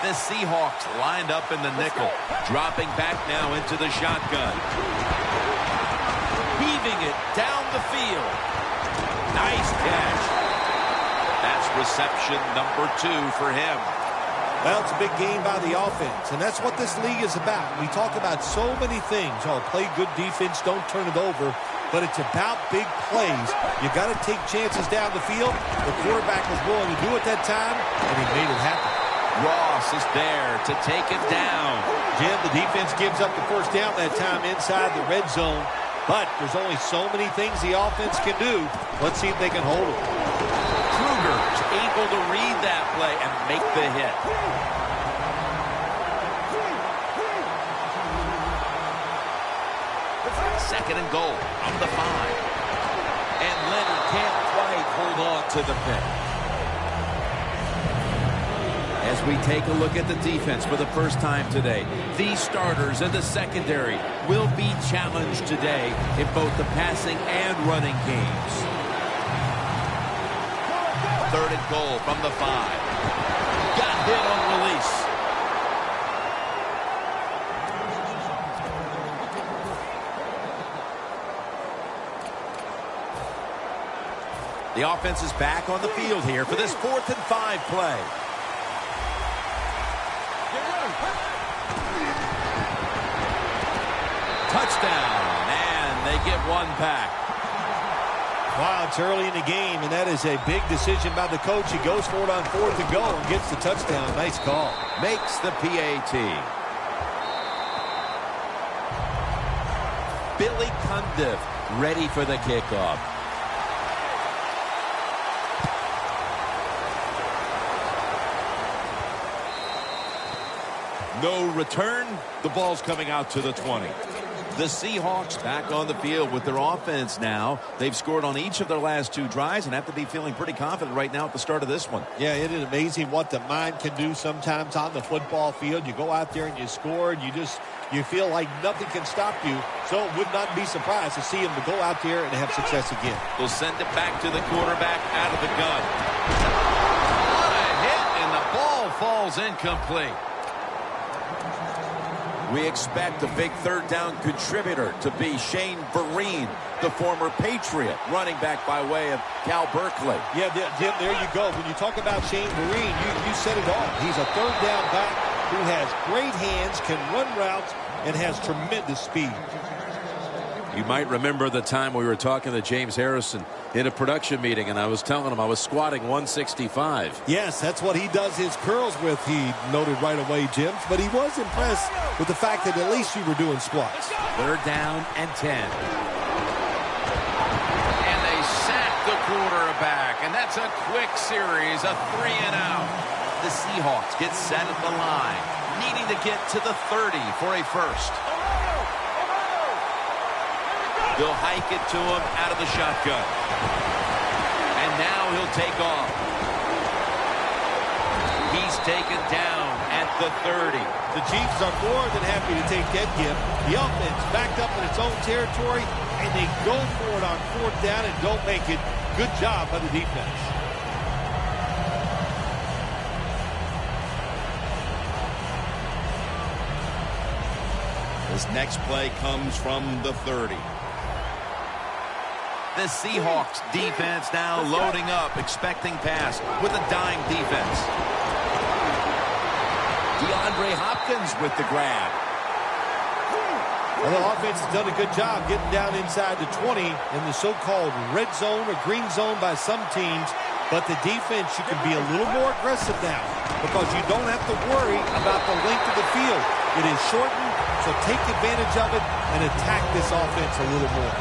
The Seahawks lined up in the nickel, dropping back now into the shotgun. Heaving it down the field. Nice catch. That's reception number 2 for him. Well, it's a big game by the offense, and that's what this league is about. We talk about so many things. Oh, play good defense, don't turn it over. But it's about big plays. You got to take chances down the field. The quarterback was willing to do it that time, and he made it happen. Ross is there to take him down. Jim, the defense gives up the first down that time inside the red zone. But there's only so many things the offense can do. Let's see if they can hold it. Kruger's able to read that play and make the hit. Second and goal from the 5. And Leonard can't quite hold on to the pick. As we take a look at the defense for the first time today, these starters in the secondary will be challenged today in both the passing and running games. Third and goal from the 5. Got hit on release. The offense is back on the field here for this 4th and 5 play. Touchdown, and they get one back. Wow, it's early in the game, and that is a big decision by the coach. He goes for it on 4th and goal and gets the touchdown. Nice call. Makes the PAT. Billy Cundiff ready for the kickoff. No return. The ball's coming out to the 20. The Seahawks back on the field with their offense now. They've scored on each of their last 2 drives and have to be feeling pretty confident right now at the start of this one. Yeah, it is amazing what the mind can do sometimes on the football field. You go out there and you score, and you feel like nothing can stop you. So it would not be surprised to see him to go out there and have success again. We'll send it back to the quarterback out of the gun. What a hit, and the ball falls incomplete. We expect a big 3rd down contributor to be Shane Vereen, the former Patriot, running back by way of Cal Berkeley. Yeah, Jim, there you go. When you talk about Shane Vereen, you said it all. He's a 3rd down back who has great hands, can run routes, and has tremendous speed. You might remember the time we were talking to James Harrison in a production meeting, and I was telling him I was squatting 165. Yes, that's what he does his curls with, he noted right away, Jim. But he was impressed with the fact that at least you were doing squats. 3rd down and 10. And they sack the quarterback, and that's a quick series, a 3 and out. The Seahawks get set at the line, needing to get to the 30 for a first. They'll hike it to him out of the shotgun. And now he'll take off. He's taken down at the 30. The Chiefs are more than happy to take that gift. The offense backed up in its own territory, and they go for it on 4th down and don't make it. Good job by the defense. This next play comes from the 30. The Seahawks defense now loading up, expecting pass with a dime defense. DeAndre Hopkins with the grab. Well, the offense has done a good job getting down inside the 20 in the so-called red zone or green zone by some teams. But the defense, you can be a little more aggressive now because you don't have to worry about the length of the field. It is shortened, so take advantage of it and attack this offense a little more.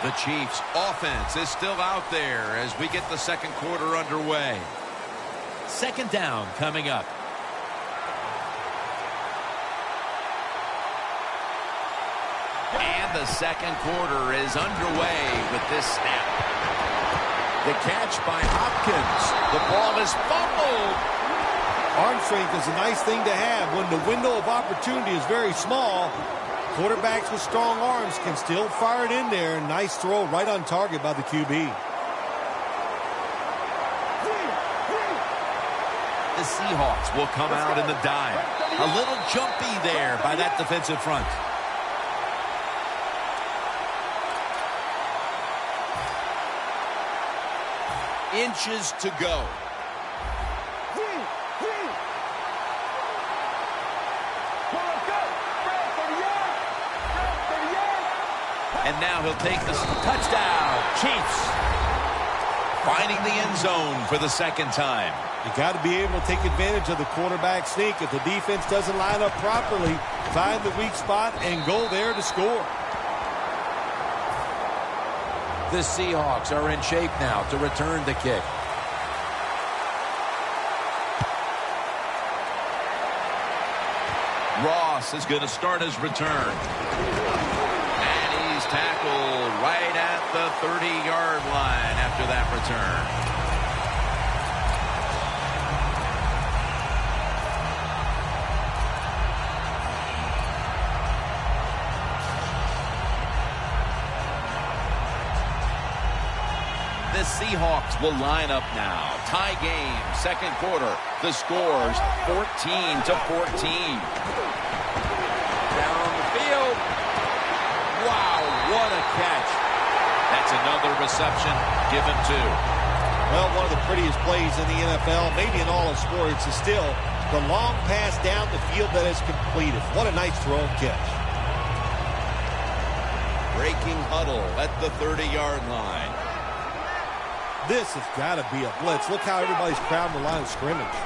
The Chiefs' offense is still out there as we get the 2nd quarter underway. 2nd down coming up. And the 2nd quarter is underway with this snap. The catch by Hopkins. The ball is fumbled. Arm strength is a nice thing to have when the window of opportunity is very small. Quarterbacks with strong arms can still fire it in there. Nice throw right on target by the QB. The Seahawks will come out in the dime. A little jumpy there by that defensive front. Inches to go. And now he'll take this touchdown. Chiefs finding the end zone for the second time. You got to be able to take advantage of the quarterback sneak. If the defense doesn't line up properly, find the weak spot and go there to score. The Seahawks are in shape now to return the kick. Ross is going to start his return. And he's tackled right at the 30-yard line after that return. The Seahawks will line up now. Tie game, second quarter. The score's 14-14. Down the field. Wow, what a catch. That's another reception. Give him 2. Well, one of the prettiest plays in the NFL, maybe in all of sports, is still the long pass down the field that is completed. What a nice throw and catch. Breaking huddle at the 30-yard line. This has got to be a blitz. Look how everybody's crowding the line of scrimmage.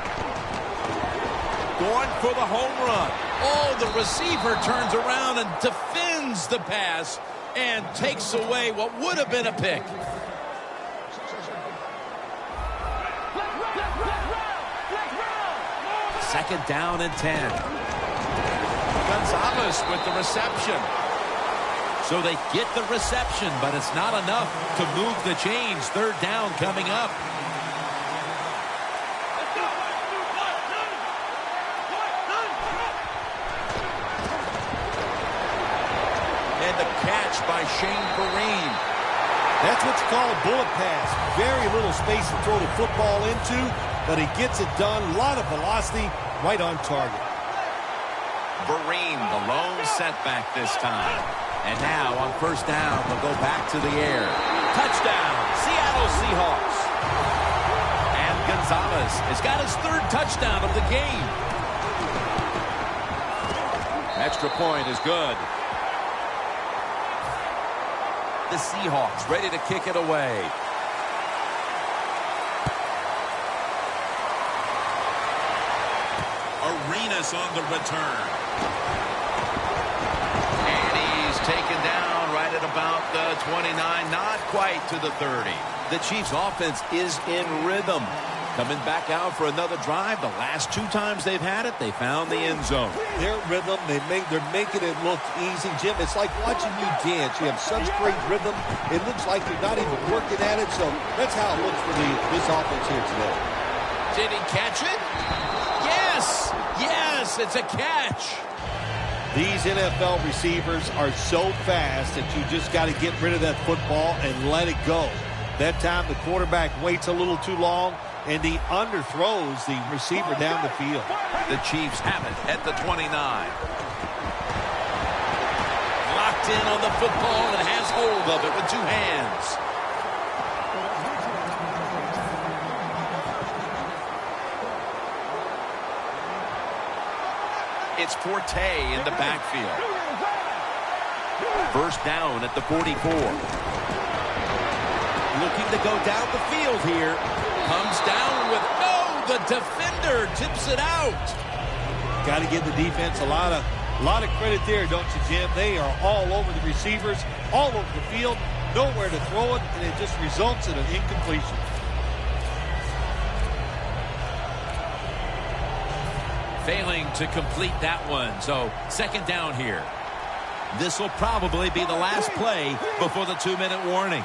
Going for the home run. Oh, the receiver turns around and defends the pass and takes away what would have been a pick. Second down and 10. Gonzalez with the reception. So they get the reception, but it's not enough to move the chains. Third down coming up. And the catch by Shane Vereen. That's what you call a bullet pass. Very little space to throw the football into, but he gets it done. A lot of velocity right on target. Vereen, the lone setback this time. And now on first down, they'll go back to the air. Touchdown, Seattle Seahawks. And Gonzalez has got his third touchdown of the game. Extra point is good. The Seahawks ready to kick it away. Arenas on the return. Taken down right at about the 29, not quite to the 30. The Chiefs offense is in rhythm. Coming back out for another drive. The last 2 times they've had it, they found the end zone. Their rhythm, they're making it look easy, Jim. It's like watching you dance. You have such great rhythm. It looks like you're not even working at it. So that's how it looks for this offense here today. Did he catch it? Yes! Yes, it's a catch. These NFL receivers are so fast that you just got to get rid of that football and let it go. That time the quarterback waits a little too long and he underthrows the receiver down the field. The Chiefs have it at the 29. Locked in on the football and has hold of it with 2 hands. It's Forte in the backfield. First down at the 44. Looking to go down the field here. Comes down with, no, the defender tips it out. Got to give the defense a lot of credit there, don't you, Jim? They are all over the receivers, all over the field, nowhere to throw it, and it just results in an incompletion. Failing to complete that one, so second down here. This will probably be the last play before the 2-minute warning.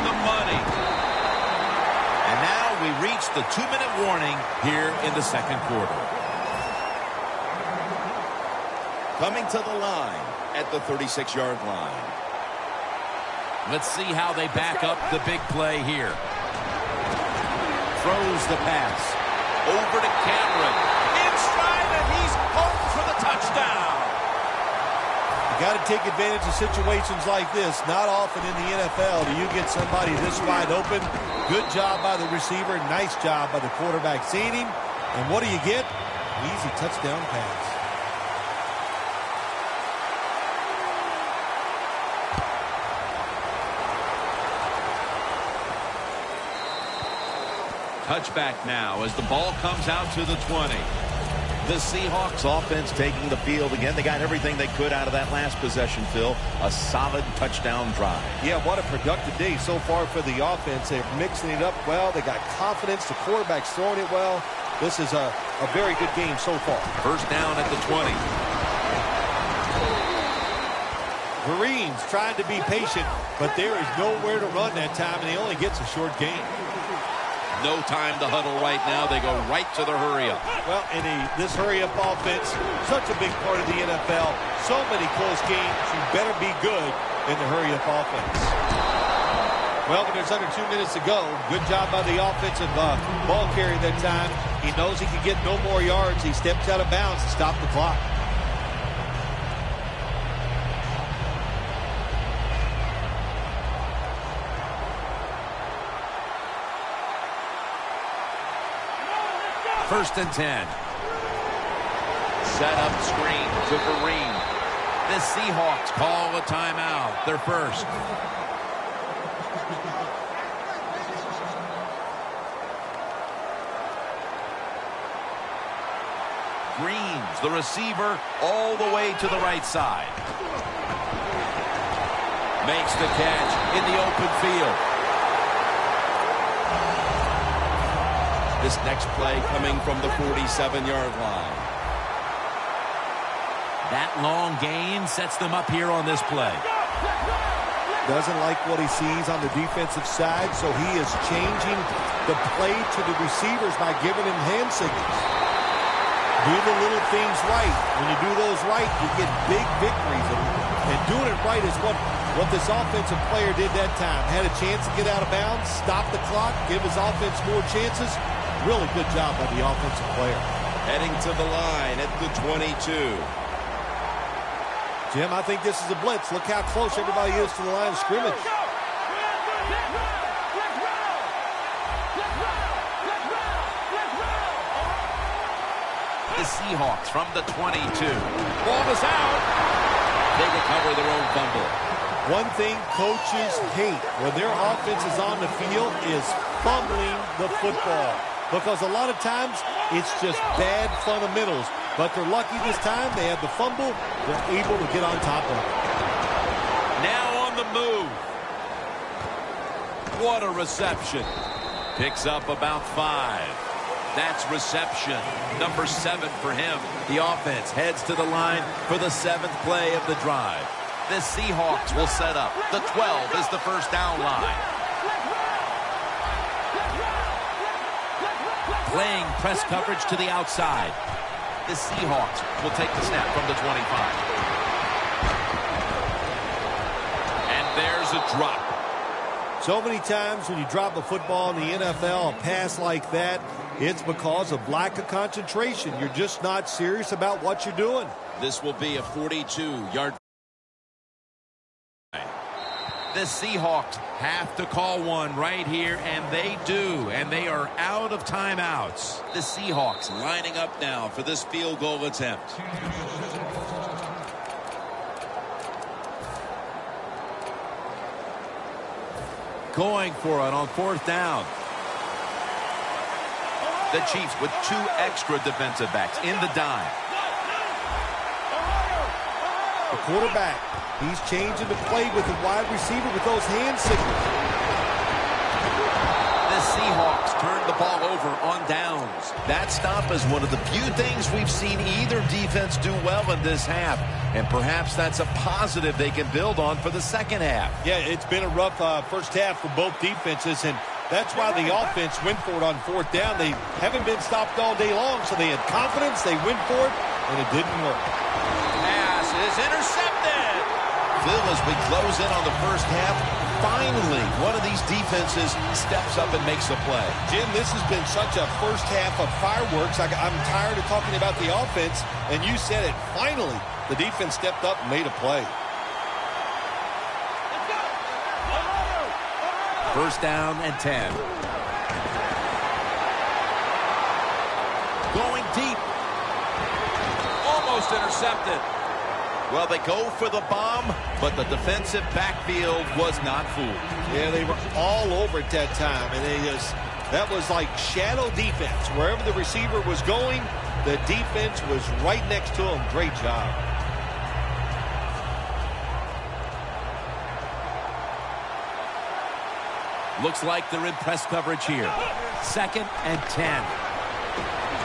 the money. And now we reach the 2-minute warning here in the second quarter. Coming to the line at the 36-yard line. Let's see how they back up the big play here. Throws the pass. Over to Cameron. In stride, and he's home for the touchdown. You got to take advantage of situations like this. Not often in the NFL do you get somebody this wide open. Good job by the receiver. Nice job by the quarterback seeing him. And what do you get? Easy touchdown pass. Touchback now as the ball comes out to the 20. The Seahawks offense taking the field again. They got everything they could out of that last possession, Phil. A solid touchdown drive. Yeah, what a productive day so far for the offense. They're mixing it up well. They got confidence. The quarterback's throwing it well. This is a very good game so far. First down at the 20. Marines trying to be patient, but there is nowhere to run that time, and he only gets a short gain. No time to huddle right now. They go right to the hurry-up. Well, in this hurry-up offense, such a big part of the NFL. So many close games. You better be good in the hurry-up offense. Well, when there's under 2 minutes to go, good job by the offensive ball carrier that time. He knows he can get no more yards. He steps out of bounds to stop the clock. First and 10. Set up screen to Vereen. The Seahawks call a timeout. Their first. Greens, the receiver, all the way to the right side. Makes the catch in the open field. This next play coming from the 47-yard line. That long gain sets them up here on this play. Doesn't like what he sees on the defensive side, so he is changing the play to the receivers by giving him hand signals. Do the little things right. When you do those right, you get big victories. And doing it right is what this offensive player did that time. Had a chance to get out of bounds, stop the clock, give his offense more chances. Really good job by the offensive player. Heading to the line at the 22. Jim, I think this is a blitz. Look how close everybody is to the line of scrimmage. The Seahawks from the 22. Ball is out. They recover their own fumble. One thing coaches hate when their offense is on the field is fumbling the football. Because a lot of times, it's just bad fundamentals. But they're lucky this time. They had the fumble. They're able to get on top of it. Now on the move. What a reception. Picks up about 5. That's reception number 7 for him. The offense heads to the line for the 7th play of the drive. The Seahawks will set up. The 12 is the first down line. Playing press coverage to the outside. The Seahawks will take the snap from the 25. And there's a drop. So many times when you drop a football in the NFL, a pass like that, it's because of lack of concentration. You're just not serious about what you're doing. This will be a 42-yard. The Seahawks have to call one right here, and they do, and they are out of timeouts. The Seahawks lining up now for this field goal attempt. Going for it on 4th down. The Chiefs with 2 extra defensive backs in the dime. The quarterback, he's changing the play with the wide receiver with those hand signals. The Seahawks turn the ball over on downs. That stop is one of the few things we've seen either defense do well in this half. And perhaps that's a positive they can build on for the second half. Yeah, it's been a rough first half for both defenses, and that's why the offense went for it on fourth down. They haven't been stopped all day long, so they had confidence. They went for it, and it didn't work. Pass is intercepted. Phil, as we close in on the first half, finally, one of these defenses steps up and makes a play. Jim, this has been such a first half of fireworks. I'm tired of talking about the offense, and you said it. Finally, the defense stepped up and made a play. First down and 10. Going deep. Almost intercepted. Well, they go for the bomb, but the defensive backfield was not fooled. Yeah, they were all over at that time, and that was like shadow defense. Wherever the receiver was going, the defense was right next to him. Great job. Looks like they're in press coverage here. Second and 10.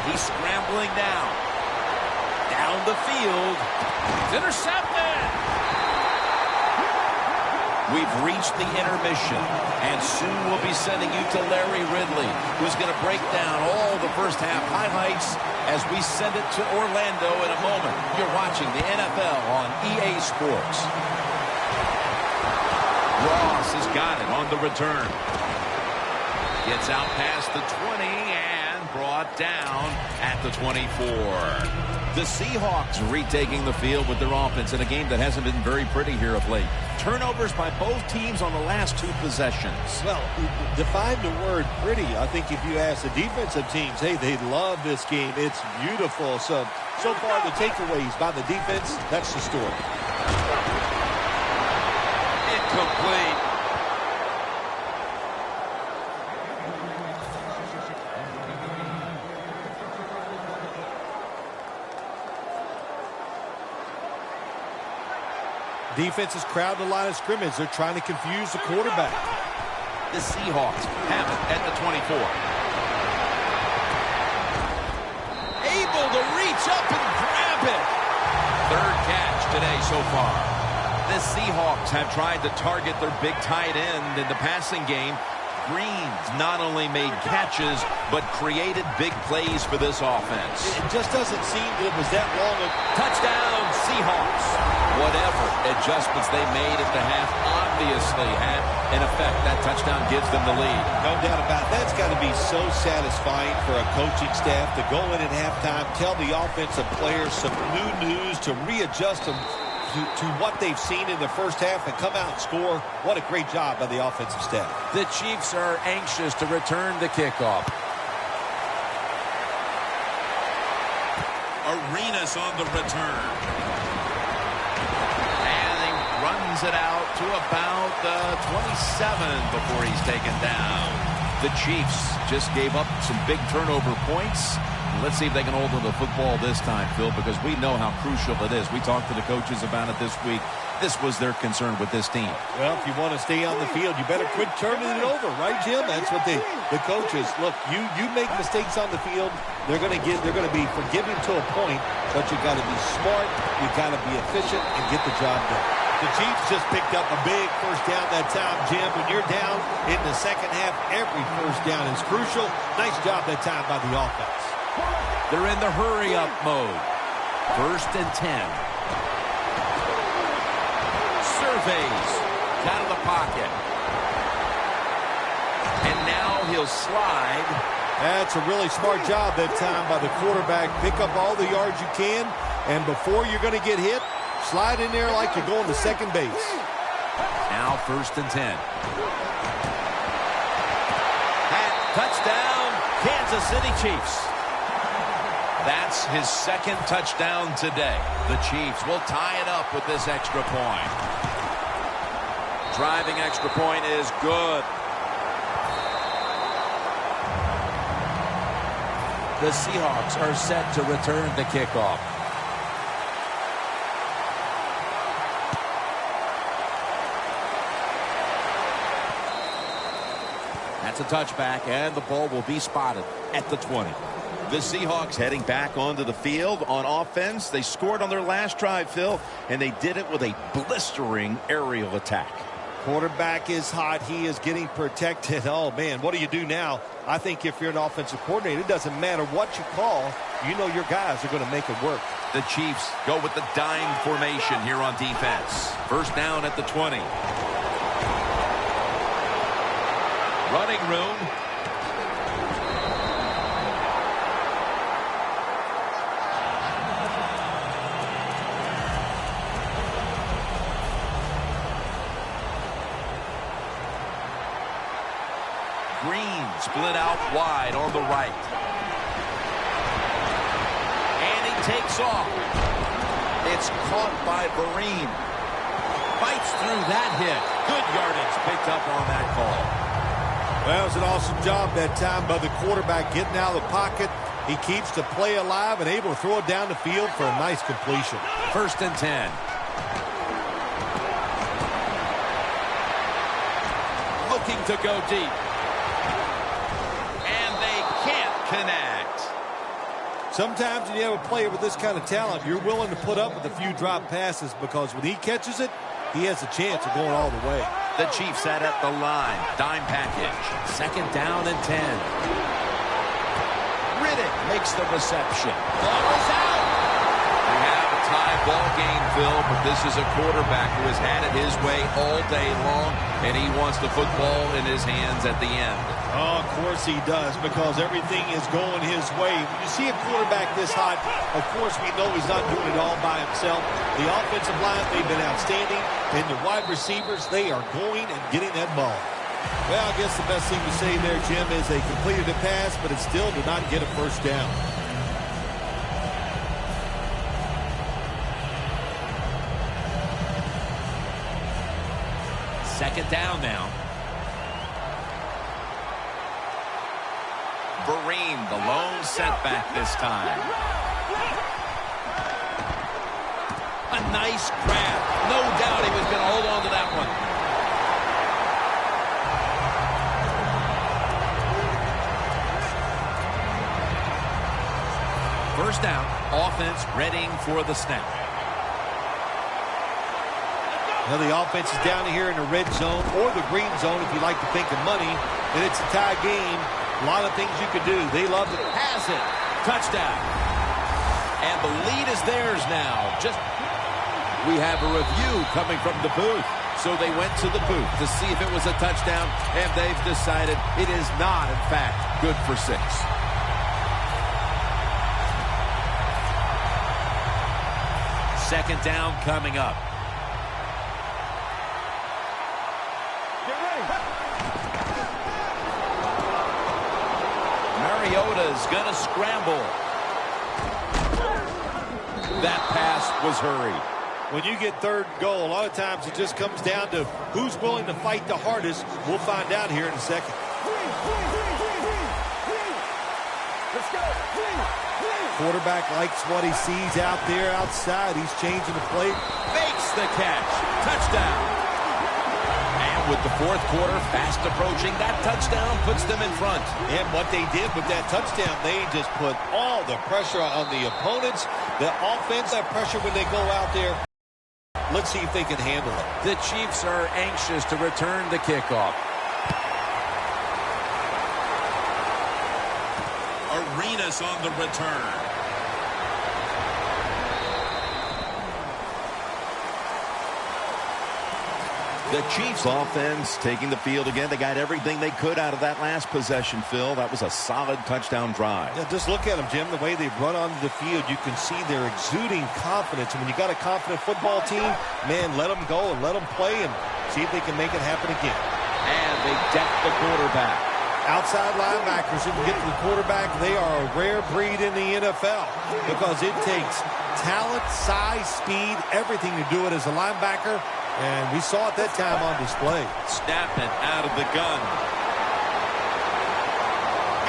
He's scrambling now. Down the field. It's intercepted. We've reached the intermission, and soon we'll be sending you to Larry Ridley, who's going to break down all the first half highlights as we send it to Orlando in a moment. You're watching the NFL on EA Sports. Ross has got it on the return. Gets out past the 20 and brought down at the 24. The Seahawks retaking the field with their offense in a game that hasn't been very pretty here of late. Turnovers by both teams on the last two possessions. Well, define the word pretty. I think if you ask the defensive teams, hey, they love this game. It's beautiful. So far the takeaways by the defense, that's the story. Incomplete. Defense is crowding the line of scrimmage. They're trying to confuse the quarterback. The Seahawks have it at the 24. Able to reach up and grab it. Third catch today so far. The Seahawks have tried to target their big tight end in the passing game. Greens not only made catches, but created big plays for this offense. It just doesn't seem that it was that long of... Touchdown, Seahawks. Whatever adjustments they made at the half obviously had an effect. That touchdown gives them the lead. No doubt about it. That's got to be so satisfying for a coaching staff to go in at halftime, tell the offensive players some new news to readjust them to what they've seen in the first half and come out and score. What a great job by the offensive staff. The Chiefs are anxious to return the kickoff. Arenas on the return. And he runs it out to about the 27 before he's taken down. The Chiefs just gave up some big turnover points. Let's see if they can hold on to the football this time, Phil, because we know how crucial it is. We talked to the coaches about it this week. This was their concern with this team. Well, if you want to stay on the field, you better quit turning it over, right, Jim? That's what the coaches, look, you make mistakes on the field, they're going to be forgiving to a point, but you got to be smart, you got to be efficient and get the job done. The Chiefs just picked up a big first down that time, Jim. When you're down in the second half, every first down is crucial. Nice job that time by the offense. They're in the hurry-up mode. First and 10. Surveys. Out of the pocket. And now he'll slide. That's a really smart job that time by the quarterback. Pick up all the yards you can, and before you're going to get hit, slide in there like you're going to second base. Now first and 10. Touchdown, Kansas City Chiefs. That's his second touchdown today. The Chiefs will tie it up with this extra point. Driving extra point is good. The Seahawks are set to return the kickoff. That's a touchback, and the ball will be spotted at the 20. The Seahawks heading back onto the field on offense. They scored on their last drive, Phil, and they did it with a blistering aerial attack. Quarterback is hot. He is getting protected. Oh, man, what do you do now? I think if you're an offensive coordinator, it doesn't matter what you call. You know your guys are going to make it work. The Chiefs go with the dime formation here on defense. First down at the 20. Running room. Green split out wide on the right. And he takes off. It's caught by Vereen. Fights through that hit. Good yardage picked up on that call. Well, it was an awesome job that time by the quarterback getting out of the pocket. He keeps the play alive and able to throw it down the field for a nice completion. First and 10. Looking to go deep. Connect. Sometimes when you have a player with this kind of talent, you're willing to put up with a few drop passes because when he catches it, he has a chance of going all the way. The Chiefs set at the line. Dime package. Second down and 10. Riddick makes the reception. Ball is out. We have a tie ball game, Phil, but this is a quarterback who has had it his way all day long, and he wants the football in his hands at the end. Oh, of course he does, because everything is going his way. When you see a quarterback this hot, of course we know he's not doing it all by himself. The offensive line, they've been outstanding, and the wide receivers, they are going and getting that ball. Well, I guess the best thing to say there, Jim, is they completed a pass, but it still did not get a first down. Second down now. Vereen, the lone setback this time. A nice grab. No doubt he was going to hold on to that one. First down, offense readying for the snap. Now the offense is down here in the red zone or the green zone if you like to think of money, and it's a tie game. A lot of things you could do. They love it. Has it. Touchdown. And the lead is theirs now. We have a review coming from the booth. So they went to the booth to see if it was a touchdown, and they've decided it is not, in fact, good for 6. Second down coming up. Mariota's going to scramble. That pass was hurried. When you get third and goal, a lot of times it just comes down to who's willing to fight the hardest. We'll find out here in a second. Let's go. Quarterback likes what he sees out there outside. He's changing the play. Makes the catch. Touchdown. With the fourth quarter fast approaching, that touchdown puts them in front. And what they did with that touchdown, they just put all the pressure on the opponents. The offense, that pressure when they go out there. Let's see if they can handle it. The Chiefs are anxious to return the kickoff. Arenas on the return. The Chiefs offense taking the field again. They got everything they could out of that last possession, Phil. That was a solid touchdown drive. Yeah, just look at them, Jim. The way they run onto the field, you can see they're exuding confidence. And when you got a confident football team, man, let them go and let them play and see if they can make it happen again. And they deck the quarterback. Outside linebackers who can get to the quarterback, they are a rare breed in the NFL because it takes talent, size, speed, everything to do it as a linebacker. And we saw it that time on display. Snapping out of the gun.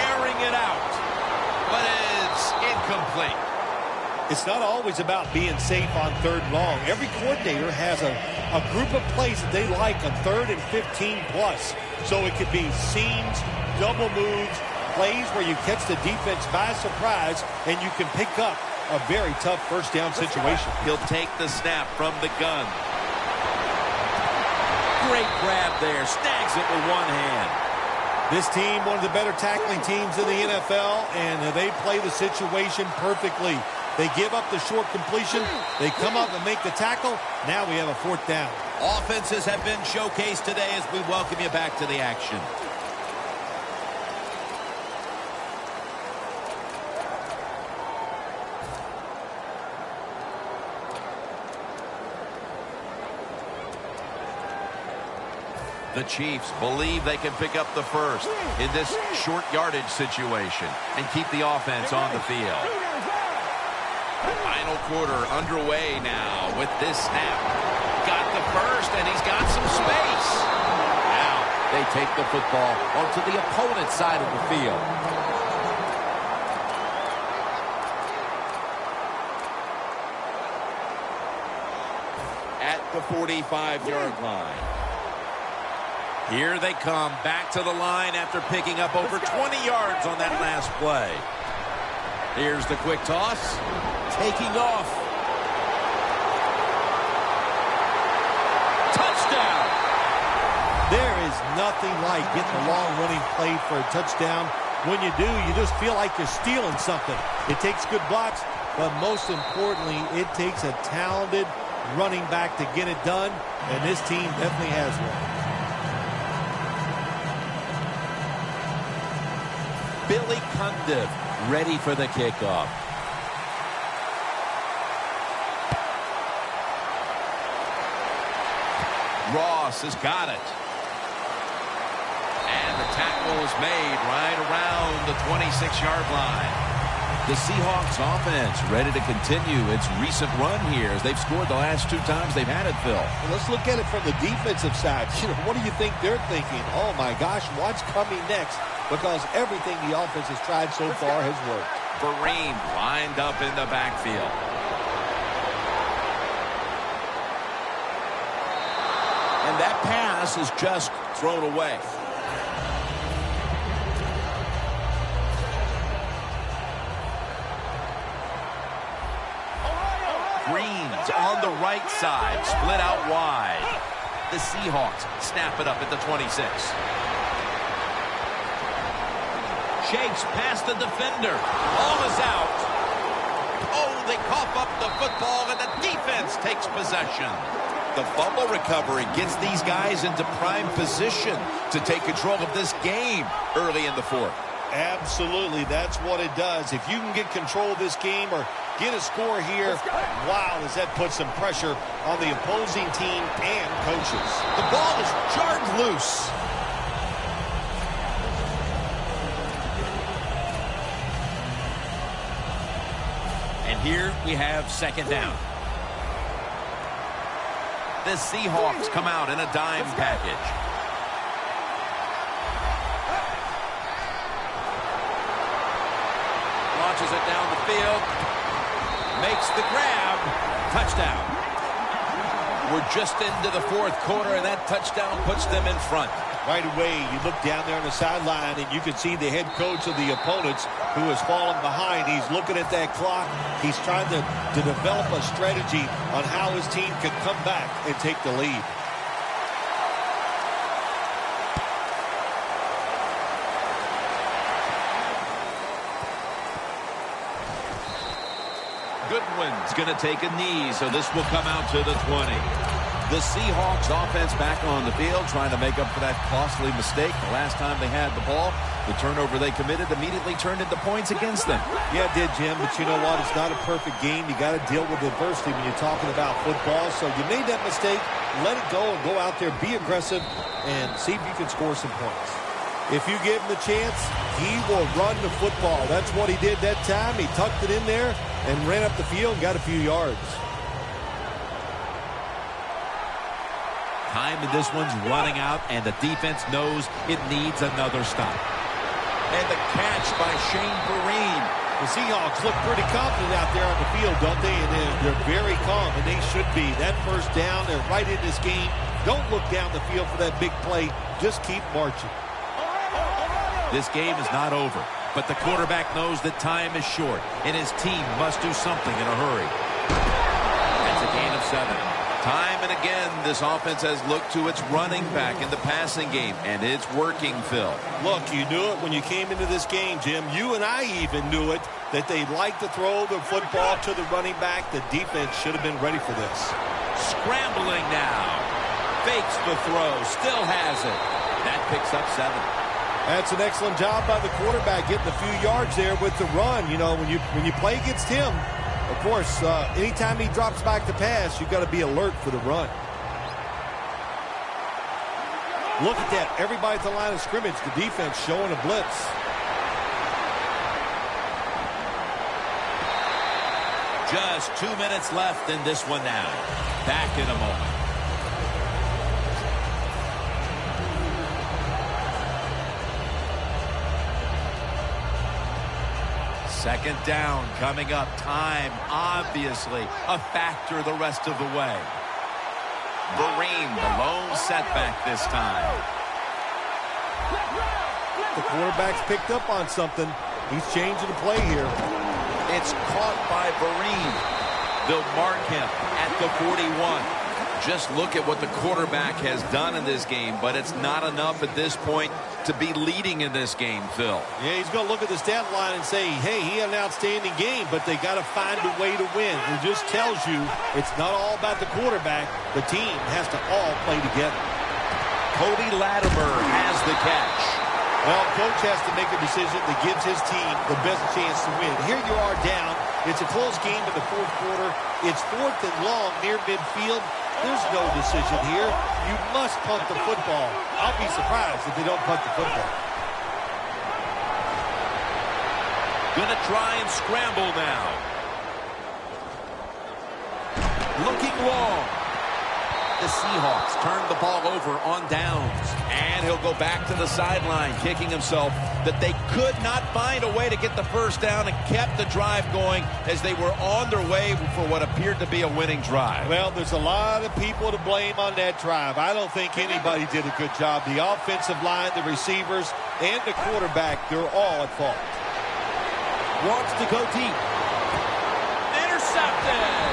Airing it out. But it's incomplete. It's not always about being safe on third and long. Every coordinator has a group of plays that they like on 3rd and 15 plus. So it could be seams, double moves, plays where you catch the defense by surprise and you can pick up a very tough first down situation. He'll take the snap from the gun. Great grab there. Snags it with one hand. This team, one of the better tackling teams in the NFL, and they play the situation perfectly. They give up the short completion. They come up and make the tackle. Now we have a fourth down. Offenses have been showcased today as we welcome you back to the action. The Chiefs believe they can pick up the first in this short yardage situation and keep the offense on the field. Final quarter underway now with this snap. Got the first, and he's got some space. Now they take the football onto the opponent's side of the field. At the 45-yard line. Here they come back to the line after picking up over 20 yards on that last play. Here's the quick toss. Taking off. Touchdown! There is nothing like getting a long running play for a touchdown. When you do, you just feel like you're stealing something. It takes good blocks, but most importantly, it takes a talented running back to get it done, and this team definitely has one. Billy Cundiff ready for the kickoff. Ross has got it. And the tackle is made right around the 26-yard line. The Seahawks offense ready to continue its recent run here as they've scored the last 2 times they've had it, Phil. Well, let's look at it from the defensive side. What do you think they're thinking? Oh, my gosh, what's coming next? Because everything the offense has tried so far has worked. Vereen lined up in the backfield. And that pass is just thrown away. Green's on the right side, split out wide. The Seahawks snap it up at the 26. Shakes past the defender. Ball is out. Oh, they cough up the football, and the defense takes possession. The fumble recovery gets these guys into prime position to take control of this game early in the fourth. Absolutely, that's what it does. If you can get control of this game or get a score here, wow, does that put some pressure on the opposing team and coaches. The ball is jarred loose. And here we have second down. The Seahawks come out in a dime package. Launches it down the field. Makes the grab. Touchdown. We're just into the fourth quarter, and that touchdown puts them in front. Right away, you look down there on the sideline, and you can see the head coach of the opponents who has fallen behind. He's looking at that clock. He's trying to develop a strategy on how his team can come back and take the lead. Goodwin's going to take a knee, so this will come out to the 20. The Seahawks offense back on the field trying to make up for that costly mistake. The last time they had the ball, the turnover they committed immediately turned into points against them. Yeah, it did, Jim, but you know what? It's not a perfect game. You got to deal with adversity when you're talking about football. So you made that mistake, let it go and go out there, be aggressive, and see if you can score some points. If you give him the chance, he will run the football. That's what he did that time. He tucked it in there and ran up the field and got a few yards. Time in this one's running out, and the defense knows it needs another stop. And the catch by Shane Vereen. The Seahawks look pretty confident out there on the field, don't they? And they're very calm, and they should be. That first down, they're right in this game. Don't look down the field for that big play. Just keep marching. This game is not over, but the quarterback knows that time is short, and his team must do something in a hurry. That's a gain of 7. Time and again, this offense has looked to its running back in the passing game, and it's working, Phil. Look, you knew it when you came into this game, Jim. You and I even knew it, that they like to throw the football to the running back. The defense should have been ready for this. Scrambling now. Fakes the throw. Still has it. That picks up 7. That's an excellent job by the quarterback, getting a few yards there with the run. You know, when you play against him, of course, anytime he drops back to pass, you've got to be alert for the run. Look at that. Everybody at the line of scrimmage, the defense showing a blitz. Just 2 minutes left in this one now. Back in a moment. Second down coming up. Time, obviously, a factor the rest of the way. Vereen, the lone setback this time. The quarterback's picked up on something. He's changing the play here. It's caught by Vereen. They'll mark him at the 41. Just look at what the quarterback has done in this game, but it's not enough at this point to be leading in this game, Phil. Yeah, he's going to look at the stat line and say, hey, he had an outstanding game, but they got to find a way to win. It just tells you it's not all about the quarterback. The team has to all play together. Cody Latimer has the catch. Well, coach has to make a decision that gives his team the best chance to win. Here you are down. It's a close game in the fourth quarter. It's 4th and long near midfield. There's no decision here. You must punt the football. I'll be surprised if they don't punt the football. Gonna try and scramble now. Looking long. The Seahawks turn the ball over on downs. And he'll go back to the sideline, kicking himself that they could not find a way to get the first down and kept the drive going as they were on their way for what appeared to be a winning drive. Well, there's a lot of people to blame on that drive. I don't think anybody did a good job. The offensive line, the receivers, and the quarterback, they're all at fault. Wants to go deep. Intercepted.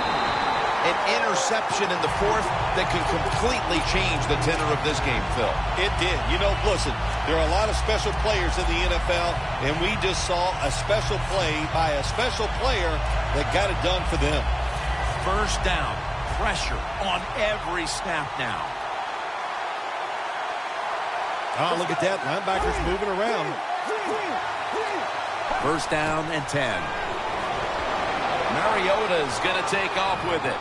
An interception in the 4th that can completely change the tenor of this game, Phil. It did. You know, listen, there are a lot of special players in the NFL, and we just saw a special play by a special player that got it done for them. First down. Pressure on every snap now. Oh, look at that. Linebackers moving around. First down and 10. Mariota's going to take off with it.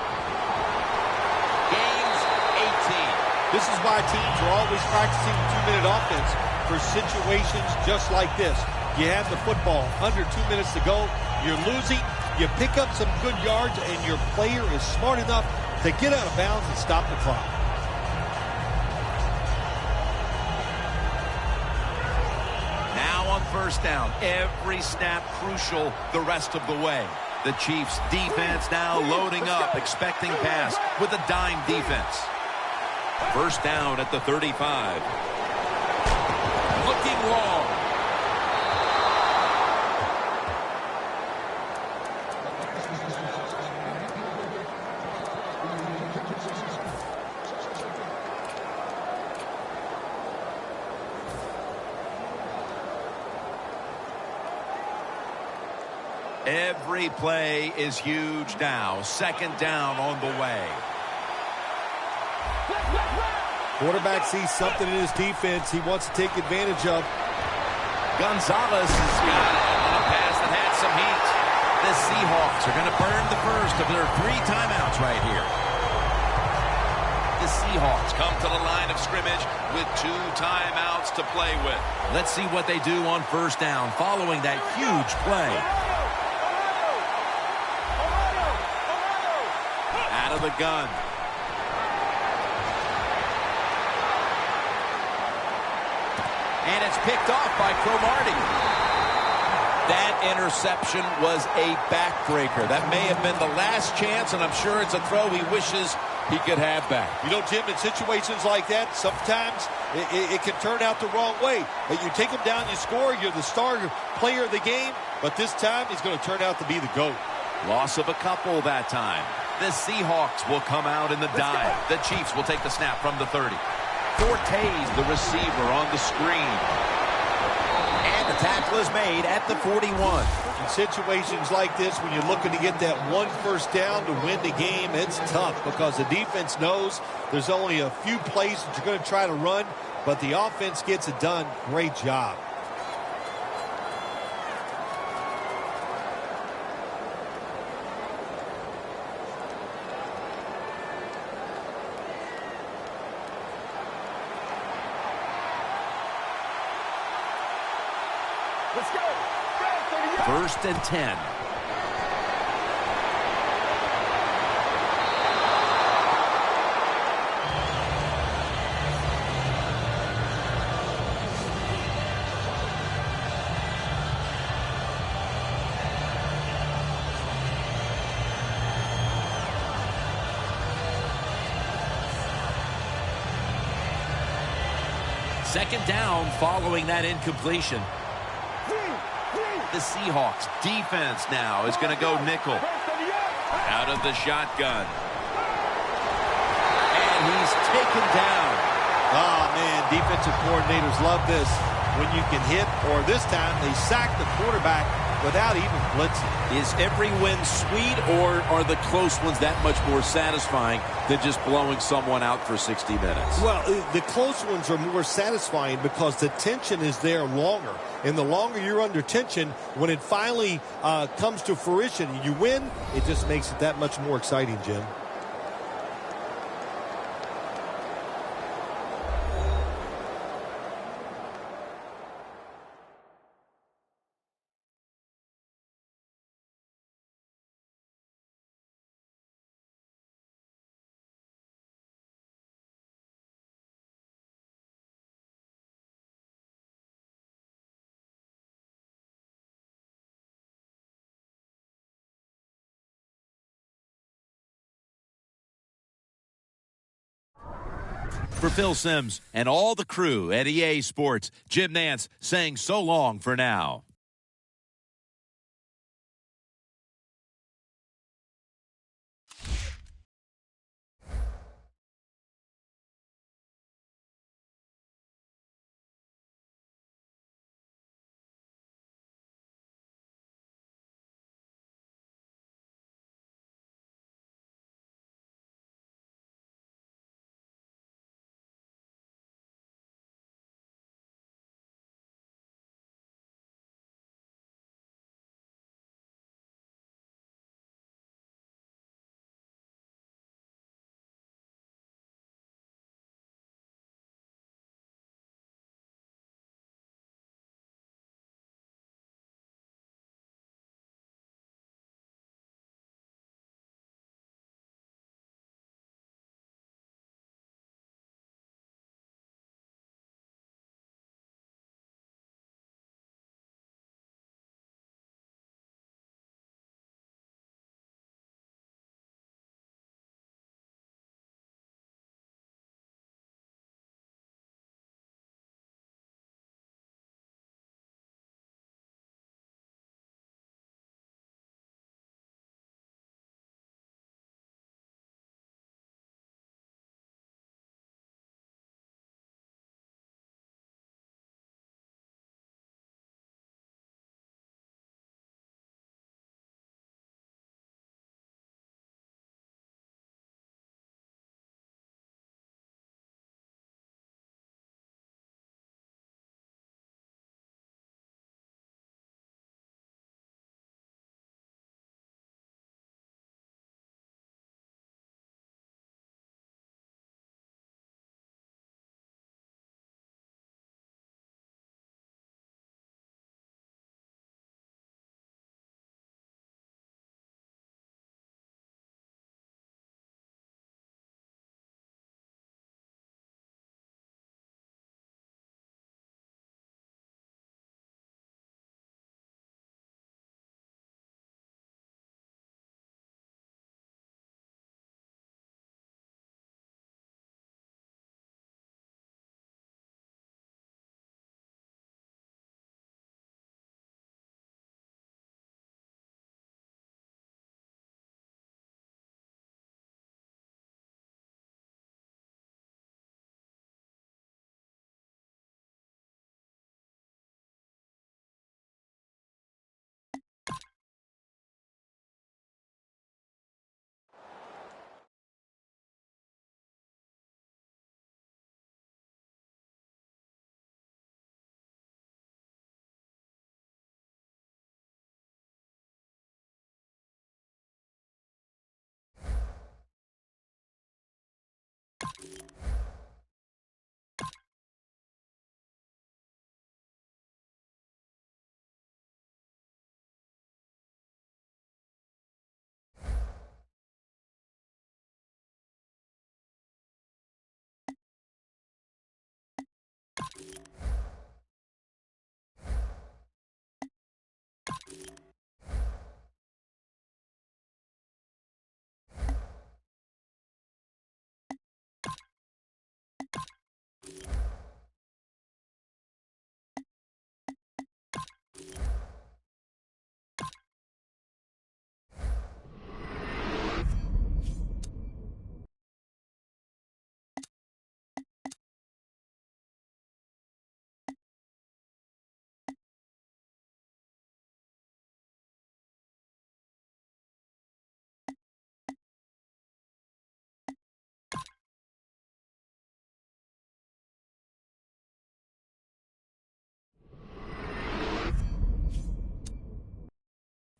Gains 18. This is why teams are always practicing 2-minute offense for situations just like this. You have the football under 2 minutes to go. You're losing. You pick up some good yards, and your player is smart enough to get out of bounds and stop the clock. Now on first down. Every snap crucial the rest of the way. The Chiefs defense now loading up, expecting pass with a dime defense. First down at the 35. Looking long. Every play is huge now. Second down on the way. Quarterback sees something in his defense he wants to take advantage of. Gonzalez has got it on a pass that had some heat. The Seahawks are going to burn the first of their 3 timeouts right here. The Seahawks come to the line of scrimmage with 2 timeouts to play with. Let's see what they do on first down following that huge play. Out of the gun. And it's picked off by Cromartie. That interception was a backbreaker. That may have been the last chance, and I'm sure it's a throw he wishes he could have that. You know, Jim, in situations like that, sometimes it can turn out the wrong way. You take him down, you score, you're the star player of the game, but this time he's going to turn out to be the GOAT. Loss of a couple that time. The Seahawks will come out in the dive. The Chiefs will take the snap from the 30. Fortes, the receiver, on the screen. And the tackle is made at the 41. In situations like this, when you're looking to get that one first down to win the game, it's tough because the defense knows there's only a few plays that you're going to try to run, but the offense gets it done. Great job. Let's go. 1st and 10. Second down following that incompletion. The Seahawks defense now is going to go nickel. Out of the shotgun. And he's taken down. Oh, man, defensive coordinators love this. When you can hit, or this time they sack the quarterback without even blitzing. Is every win sweet, or are the close ones that much more satisfying than just blowing someone out for 60 minutes? Well, the close ones are more satisfying because the tension is there longer. And the longer you're under tension, when it finally comes to fruition and you win, it just makes it that much more exciting, Jim. For Phil Simms and all the crew at EA Sports, Jim Nantz saying so long for now.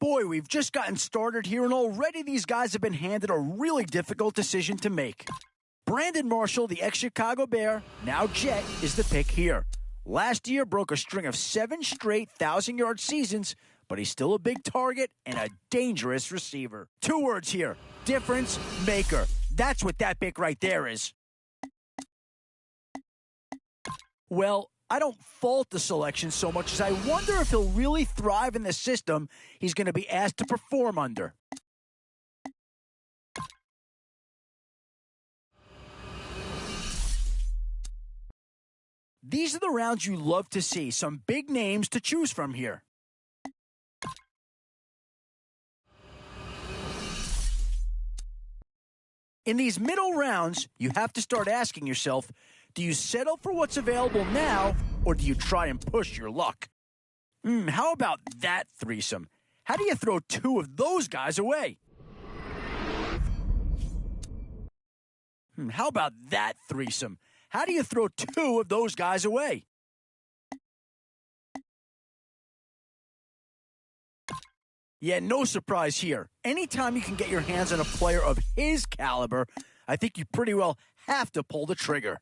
Boy, we've just gotten started here, and already these guys have been handed a really difficult decision to make. Brandon Marshall, the ex-Chicago Bear, now Jet, is the pick here. Last year broke a string of 7 straight 1,000-yard seasons, but he's still a big target and a dangerous receiver. 2 words here: difference maker. That's what that pick right there is. Well, I don't fault the selection so much as I wonder if he'll really thrive in the system he's going to be asked to perform under. These are the rounds you love to see. Some big names to choose from here. In these middle rounds, you have to start asking yourself, do you settle for what's available now, or do you try and push your luck? How about that threesome? How do you throw 2 of those guys away? How about that threesome? How do you throw 2 of those guys away? Yeah, no surprise here. Anytime you can get your hands on a player of his caliber, I think you pretty well have to pull the trigger.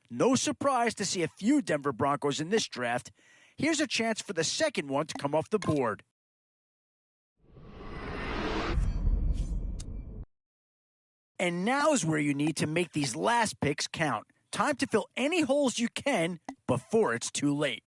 No surprise to see a few Denver Broncos in this draft. Here's a chance for the second one to come off the board. And now is where you need to make these last picks count. Time to fill any holes you can before it's too late.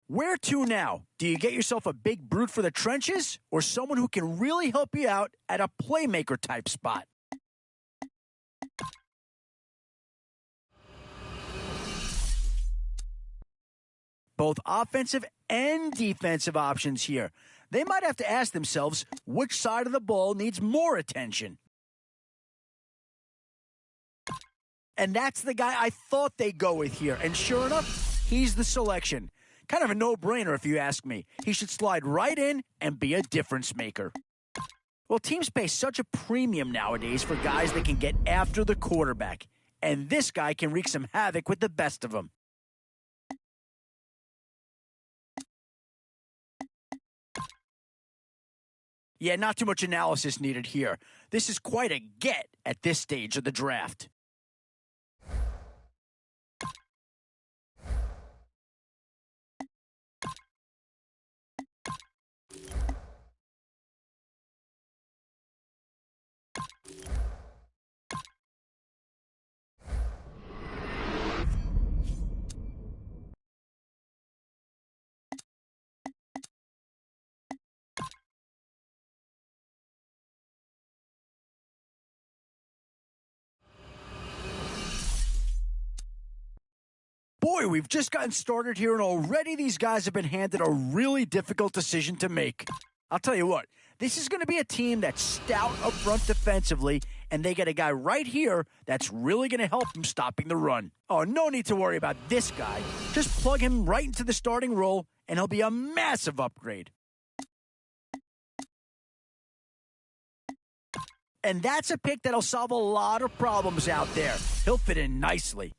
Where to now? Do you get yourself a big brute for the trenches, or someone who can really help you out at a playmaker type spot? Both offensive and defensive options here. They might have to ask themselves which side of the ball needs more attention. And that's the guy I thought they'd go with here. And sure enough, he's the selection. Kind of a no-brainer if you ask me. He should slide right in and be a difference maker. Well, teams pay such a premium nowadays for guys that can get after the quarterback. And this guy can wreak some havoc with the best of them. Yeah, not too much analysis needed here. This is quite a get at this stage of the draft. Boy, we've just gotten started here, and already these guys have been handed a really difficult decision to make. I'll tell you what, this is going to be a team that's stout up front defensively, and they get a guy right here that's really going to help them stopping the run. Oh, no need to worry about this guy. Just plug him right into the starting role, and he'll be a massive upgrade. And that's a pick that'll solve a lot of problems out there. He'll fit in nicely.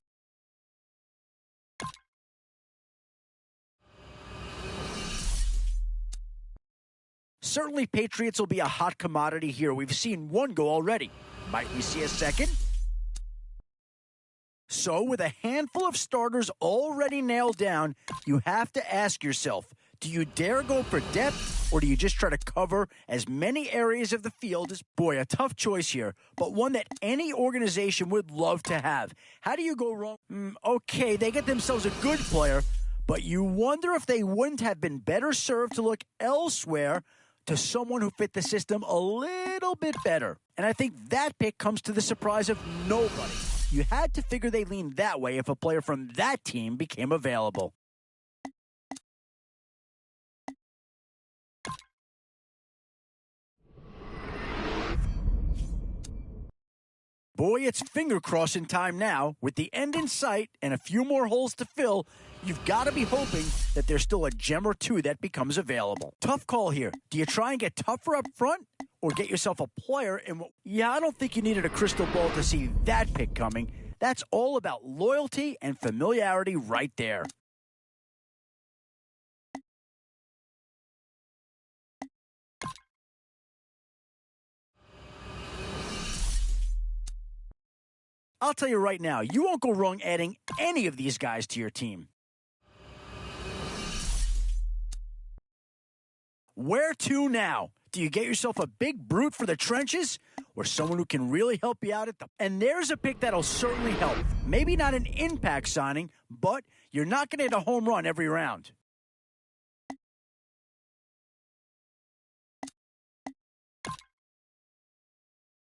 Certainly, Patriots will be a hot commodity here. We've seen one go already. Might we see a second? So, with a handful of starters already nailed down, you have to ask yourself, do you dare go for depth, or do you just try to cover as many areas of the field as... Boy, a tough choice here, but one that any organization would love to have. How do you go wrong? Okay, they get themselves a good player, but you wonder if they wouldn't have been better served to look elsewhere to someone who fit the system a little bit better. And I think that pick comes to the surprise of nobody. You had to figure they leaned that way if a player from that team became available. Boy, it's finger-crossing time now. With the end in sight and a few more holes to fill, you've got to be hoping that there's still a gem or two that becomes available. Tough call here. Do you try and get tougher up front, or get yourself a player. And yeah, I don't think you needed a crystal ball to see that pick coming. That's all about loyalty and familiarity right there. I'll tell you right now, you won't go wrong adding any of these guys to your team. Where to now? Do you get yourself a big brute for the trenches or someone who can really help you out at the... And there's a pick that'll certainly help. Maybe not an impact signing, but you're not going to hit a home run every round.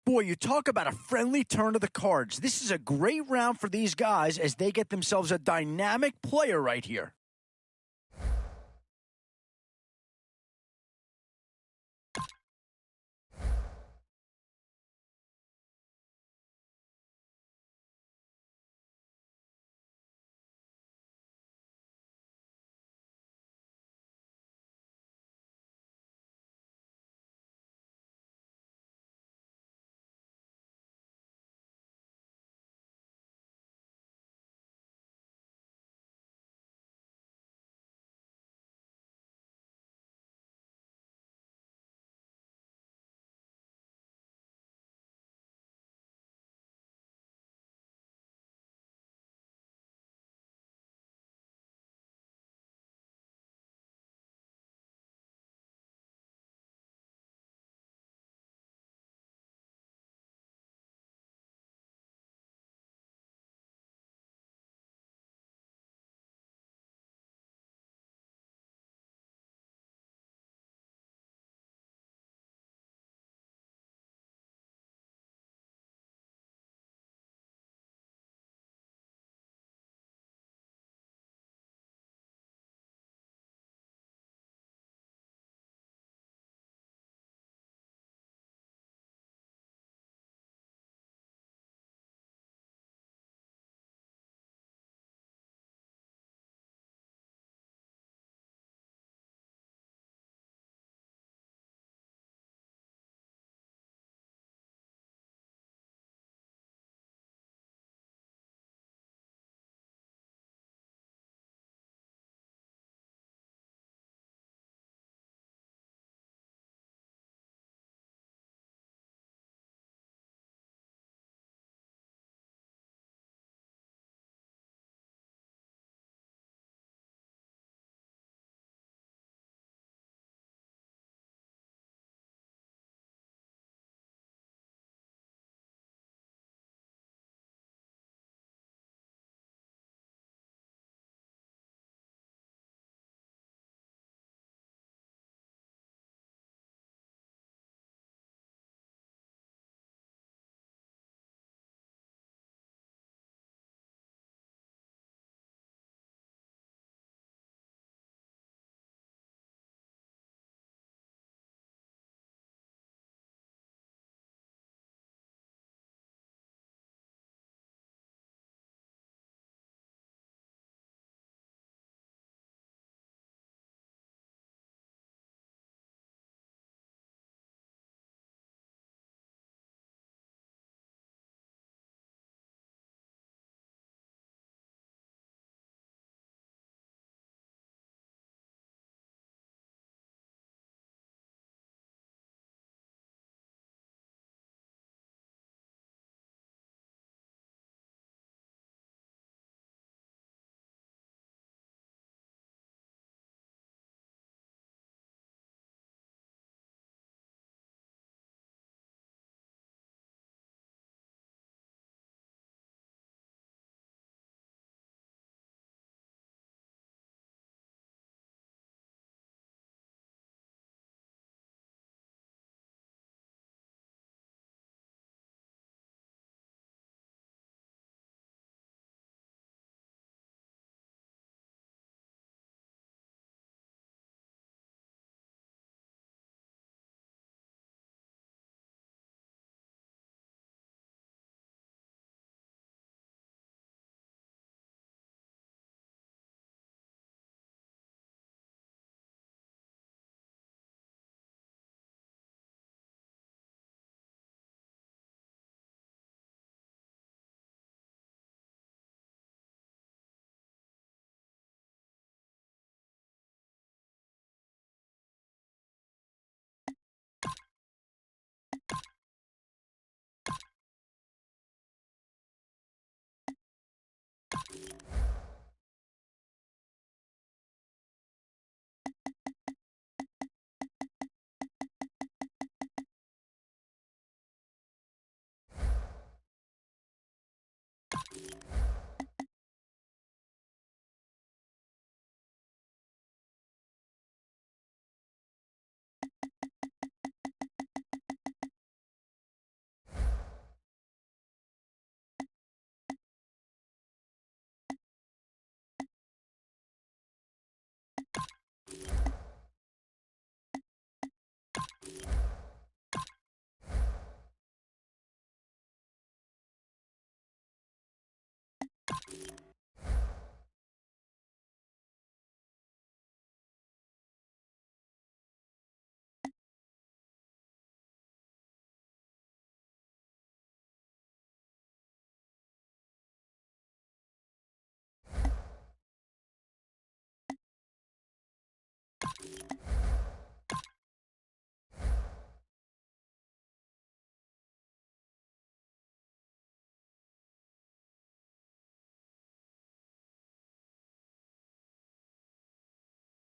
Boy, you talk about a friendly turn of the cards. This is a great round for these guys as they get themselves a dynamic player right here.